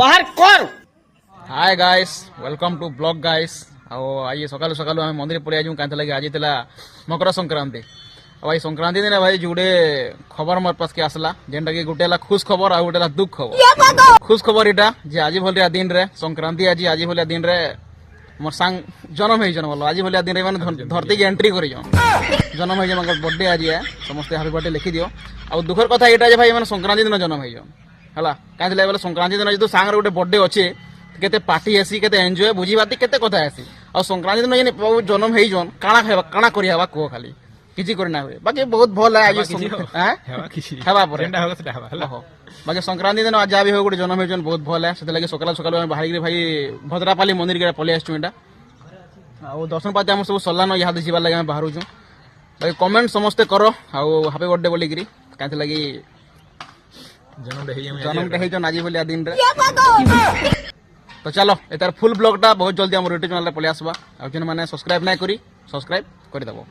बाहर कर। Hi guys, welcome to blog guys. आज सकालू सकालू आम मंदिर पड़े आजू कहीं लगे आज मकर संक्रांति। भाई संक्रांति दिन भाई जुड़े खबर मोर पास के आसला जेनटा कि गोटे खुश खबर आ गोटे दुख खबर। खुश खबर इटा जे आज भलिया दिन रे संक्रांति आज भलिया दिन रे मोर सांग जन्म है बोलो आज भलिया दिन रे माने धरती की एंट्री करी जन्म है बर्थडे आज है समस्त हैप्पी बर्थडे लिखि दियो। आ दुखर कथा एटा जे भाई माने संक्रांति दिन जन्म है हला कहीं बोले संक्रांति दिन जो सांग गोटे बर्थडे अच्छे केते पार्टी आसी केते एंजॉय बुझी बाती केते कथा आसी आ संक्रांति दिन जेने जन्म है जन काना खाइबा काना करि हवा को खाली किछि करि ना हुए बाकी बहुत भल है आज हेबा पर बाकी संक्रांति दिन आज भी हो गोटे जन्म है जन बहुत भल है से लगे सकाल सकाल हम बाहर भाई भद्रापाली मंदिर के पलि आसछु एटा आ दर्शन पाते हम सब सलानो यहाँ जीवा लगे हम बाहर छु भाई कमेंट समस्ते करो आ हैप्पी बर्थडे बोली करी काहे लगी जन्म है जन आज भलिया दिन रे। तो चलो एतार फुल ब्लॉगटा बहुत जल्दी हम यूट्यूब चैनल पलि आसबा आ जेन माने सब्सक्राइब नै करी सब्सक्राइब कर देबो।